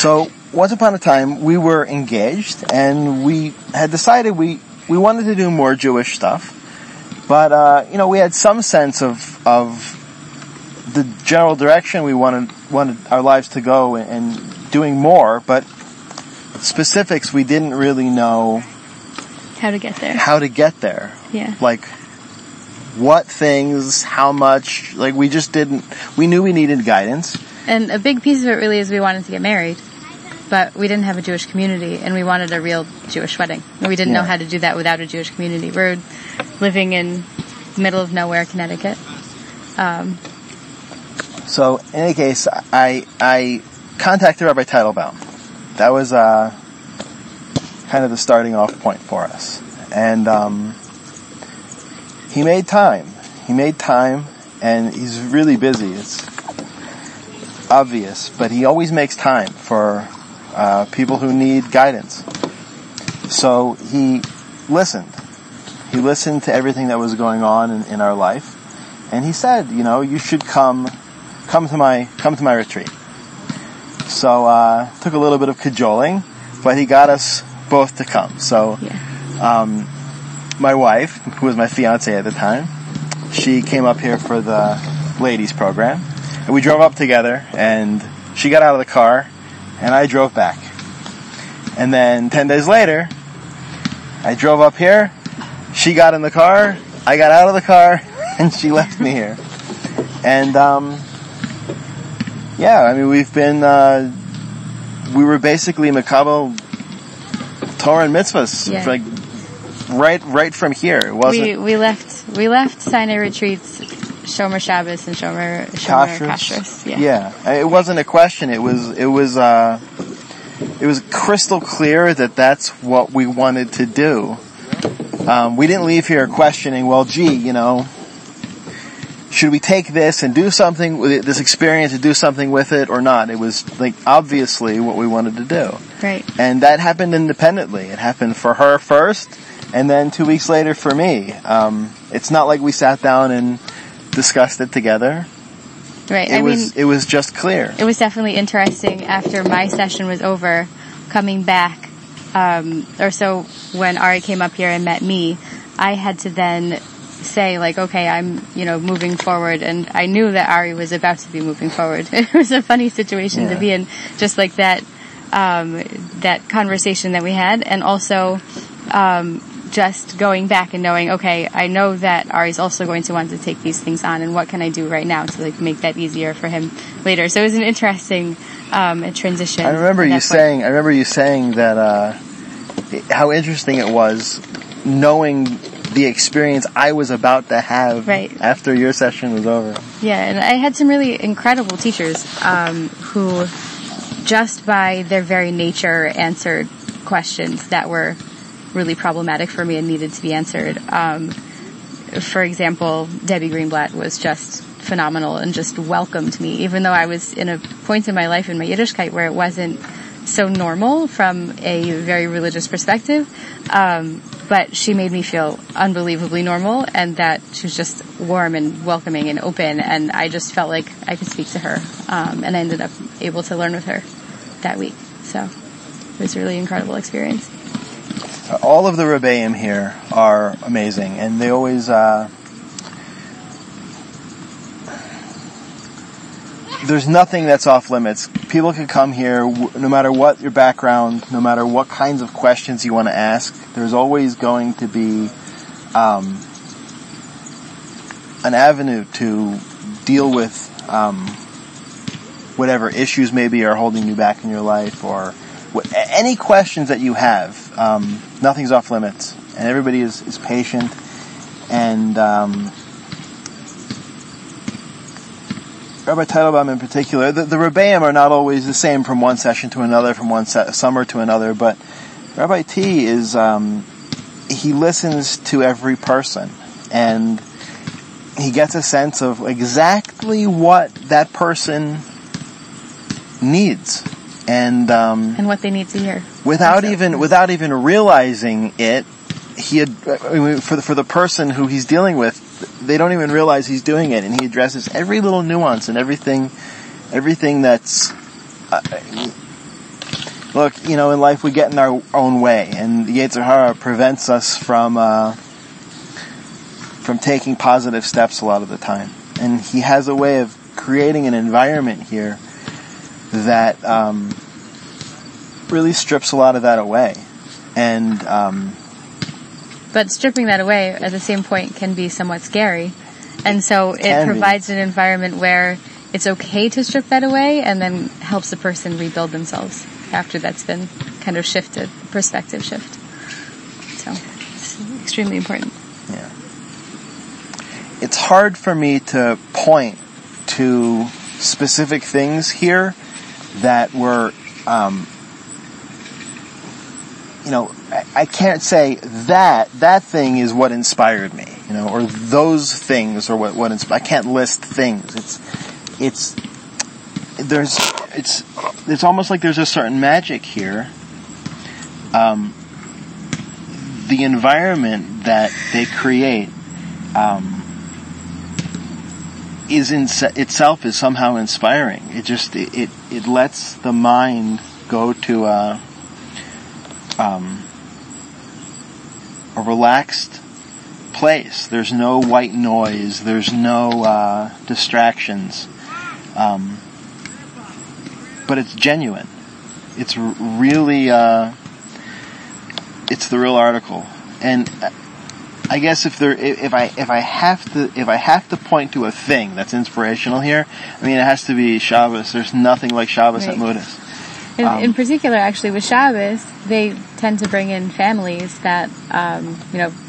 So once upon a time, we were engaged, and we had decided we wanted to do more Jewish stuff. But, we had some sense of the general direction we wanted our lives to go and doing more, but specifics we didn't really know how to get there. Yeah. Like, what things, how much, like we knew we needed guidance. And a big piece of it really is we wanted to get married, but we didn't have a Jewish community, and we wanted a real Jewish wedding. And we didn't know how to do that without a Jewish community. We're living in the middle of nowhere, Connecticut. So, in any case, I contacted Rabbi Teitelbaum. That was kind of the starting off point for us. And he made time. And he's really busy. It's obvious, but he always makes time for people who need guidance. So he listened. He listened to everything that was going on in our life, and he said, you should come to my retreat. So took a little bit of cajoling, but he got us both to come. So my wife, who was my fiance at the time, she came up here for the ladies program. And we drove up together, and she got out of the car, and I drove back. And then 10 days later, I drove up here, she got in the car, I got out of the car, and she left me here. And, we've been, we were basically Makabel Torah and mitzvahs, like, right from here. It wasn't... We left Sinai retreats, Shomer Shabbos and Shomer Kashrus. Yeah. It wasn't a question. It was crystal clear that that's what we wanted to do. We didn't leave here questioning, well, should we take this and do something with this experience and do something with it or not? It was like obviously what we wanted to do. Right. And that happened independently. It happened for her first, and then 2 weeks later for me. It's not like we sat down and discussed it together. Right. It was just clear. It was definitely interesting after my session was over, coming back, or so when Ari came up here and met me, I had to then say, like, okay, I'm, moving forward, and I knew that Ari was about to be moving forward. It was a funny situation to be in, just like that conversation that we had, and also, just going back and knowing, okay, I know that Ari's also going to want to take these things on, and what can I do right now to make that easier for him later? So it was an interesting transition. I remember you saying that how interesting it was knowing the experience I was about to have after your session was over. Yeah, and I had some really incredible teachers who, just by their very nature, answered questions that were really problematic for me and needed to be answered. For example, Debbie Greenblatt was just phenomenal and just welcomed me, even though I was in a point in my life in my Yiddishkeit where it wasn't so normal from a very religious perspective. But she made me feel unbelievably normal, and that she was just warm and welcoming and open, and I just felt like I could speak to her. And I ended up able to learn with her that week. So it was a really incredible experience. All of the Rebbeim here are amazing, and they always, there's nothing that's off limits. People can come here, no matter what your background, no matter what kinds of questions you want to ask, there's always going to be, an avenue to deal with, whatever issues maybe are holding you back in your life, or any questions that you have. Nothing's off limits, and everybody is patient, and Rabbi Teitelbaum in particular, the Rebbeim are not always the same from one session to another, from one summer to another, but Rabbi T is, he listens to every person, and he gets a sense of exactly what that person needs. And what they need to hear. Without even realizing it, for the person who he's dealing with, they don't even realize he's doing it, and he addresses every little nuance and everything that's Look, in life we get in our own way, and the Yetzer Hara prevents us from taking positive steps a lot of the time. And he has a way of creating an environment here that really strips a lot of that away. And but stripping that away at the same point can be somewhat scary. And so it provides an environment where it's okay to strip that away, and then helps the person rebuild themselves after that's been kind of shifted, perspective shift. So it's extremely important. Yeah. It's hard for me to point to specific things here that were, I can't say that thing is what inspired me, or those things are what inspired. I can't list things. It's almost like there's a certain magic here. The environment that they create itself is somehow inspiring. It lets the mind go to a relaxed place. There's no white noise. There's no distractions. But it's genuine. It's really, it's the real article. And I guess if I have to point to a thing that's inspirational here, it has to be Shabbos. There's nothing like Shabbos at Mudas. In particular, actually, with Shabbos, they tend to bring in families that,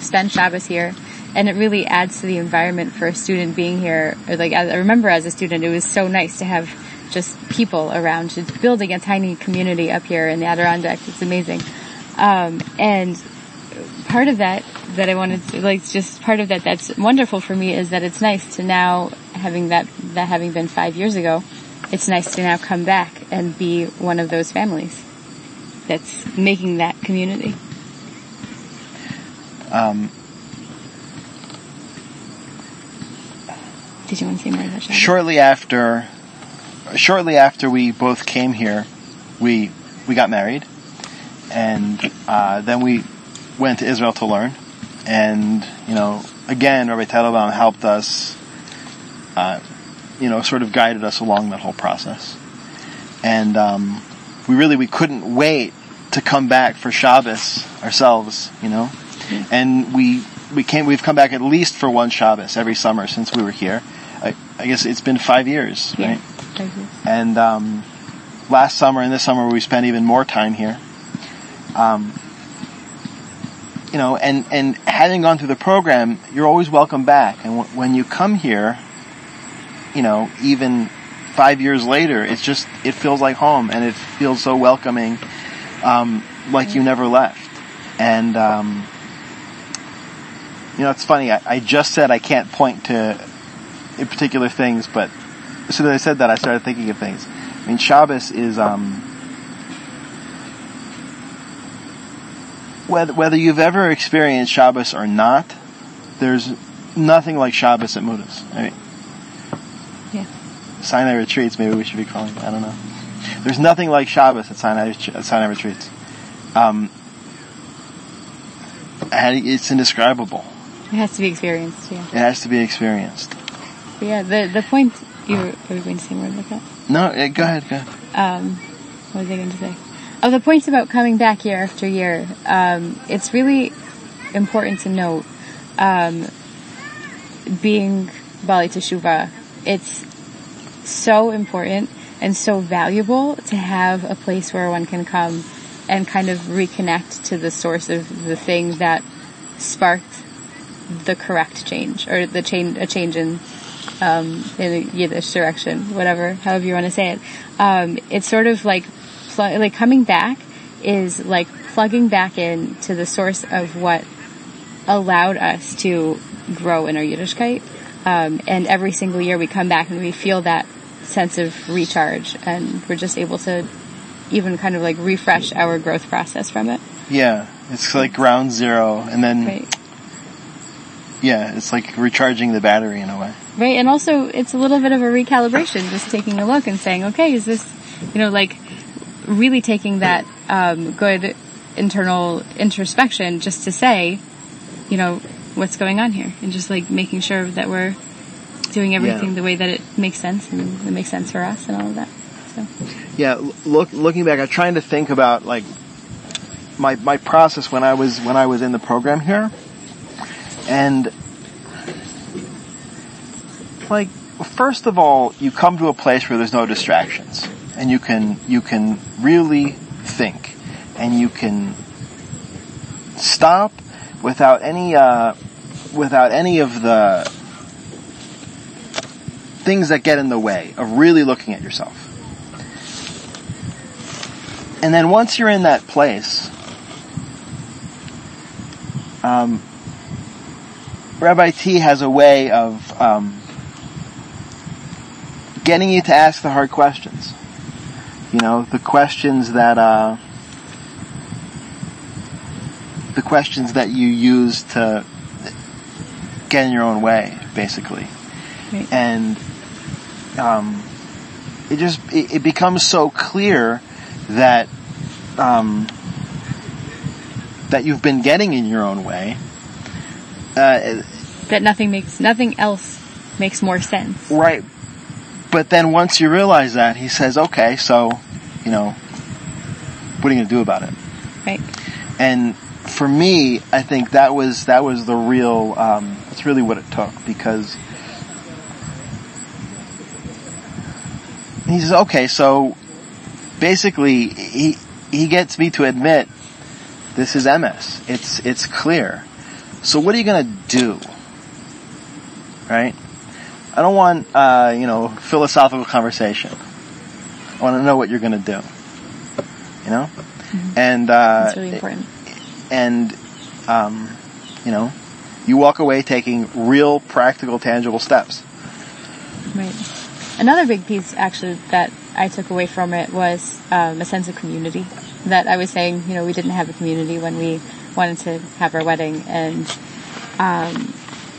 spend Shabbos here, and it really adds to the environment for a student being here. I remember as a student, it was so nice to have just people around, just building a tiny community up here in the Adirondack. It's amazing. And part of that I wanted to, just part of that's wonderful for me is that it's nice to now, having been 5 years ago, it's nice to now come back and be one of those families that's making that community. Did you want to say more about that? Shortly after we both came here, we got married, and then we went to Israel to learn. And again, Rabbi Teitelbaum helped us, sort of guided us along that whole process. And we couldn't wait to come back for Shabbos ourselves, Mm-hmm. And we've come back at least for one Shabbos every summer since we were here. I guess it's been 5 years, right? Yeah, 5 years. And last summer and this summer we spent even more time here. And having gone through the program, you're always welcome back. And when you come here, even 5 years later, it feels like home, and it feels so welcoming, like you never left. And, it's funny, I just said I can't point to particular things, but as soon as I said that, I started thinking of things. Shabbos is, whether you've ever experienced Shabbos or not, there's nothing like Shabbos at Mudas. Yeah. Sinai retreats, maybe we should be calling it. I don't know. There's nothing like Shabbos at Sinai retreats. It's indescribable. It has to be experienced, yeah. It has to be experienced. But yeah, the point, were you going to say more about that? No, go ahead. What was I going to say? Oh, the point about coming back year after year, it's really important to note, being Bali Teshuvah, it's so important and so valuable to have a place where one can come and kind of reconnect to the source of the thing that sparked the correct change, or a change in a Yiddish direction, however you want to say it. It's sort of like coming back is like plugging back in to the source of what allowed us to grow in our Yiddishkeit. And every single year we come back and we feel that sense of recharge, and we're just able to even kind of refresh our growth process from it. Yeah, it's like ground zero, and then right. Yeah, it's like recharging the battery in a way. Right, and also it's a little bit of a recalibration, just taking a look and saying, okay, is this, really taking that good internal introspection just to say, what's going on here, and just like making sure that we're doing everything the way that it makes sense and it makes sense for us and all of that. So looking back, I'm trying to think about like my process when I was in the program here, and like first of all, you come to a place where there's no distractions, and you can really think, and you can stop without any of the things that get in the way of really looking at yourself. And then once you're in that place, Rabbi T has a way of getting you to ask the hard questions. The questions that you use to get in your own way, basically. Right. And it becomes so clear that that you've been getting in your own way. That nothing else makes more sense. Right. But then once you realize that, he says, okay, so, what are you going to do about it? Right. And for me, I think that was the real, that's really what it took, because he says, okay, so basically he gets me to admit this is MS. It's clear. So what are you going to do? Right? I don't want, philosophical conversation. I want to know what you're going to do. Mm-hmm. And, that's really important. And, you walk away taking real, practical, tangible steps. Right. Another big piece, actually, that I took away from it was a sense of community. That I was saying, we didn't have a community when we wanted to have our wedding, and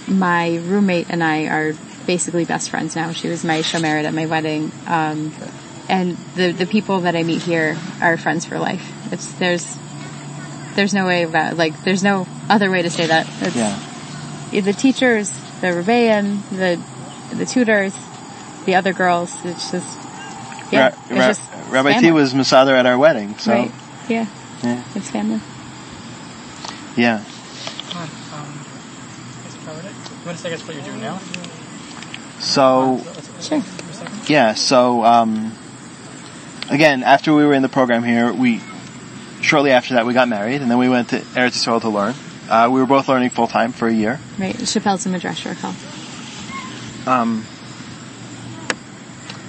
my roommate and I are basically best friends now. She was my shomeret at my wedding, and the people that I meet here are friends for life. There's no way about it. Like, there's no other way to say that. The teachers, the rebbeim, the tutors, the other girls. It's just, it's just Rabbi family. T was Masader at our wedding, so. Right. Yeah. It's family. Yeah. You want to say what you're doing now? So, sure. Yeah, so, again, after we were in the program here, shortly after that we got married, and then we went to Eretz Yisrael to learn. We were both learning full-time for a year. Right, Chappelle's and Midrash Rakhel.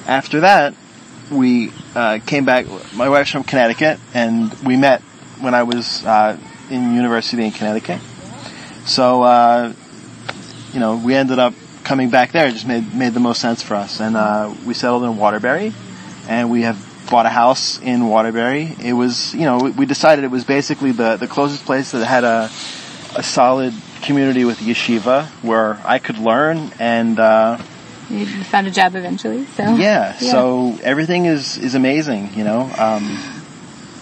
After that, we came back. My wife's from Connecticut, and we met when I was in university in Connecticut. So, we ended up coming back there. It just made the most sense for us. And we settled in Waterbury, and we have bought a house in Waterbury. It was, we decided it was basically the closest place that had a solid community with yeshiva where I could learn, and you found a job eventually, so so everything is amazing.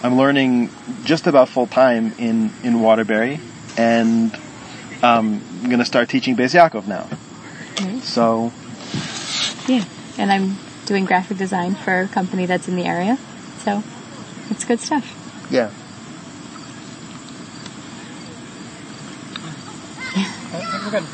I'm learning just about full time in Waterbury, and I'm going to start teaching Beis Yaakov now. Right. So and I'm doing graphic design for a company that's in the area, so it's good stuff. Yeah. I think we're good.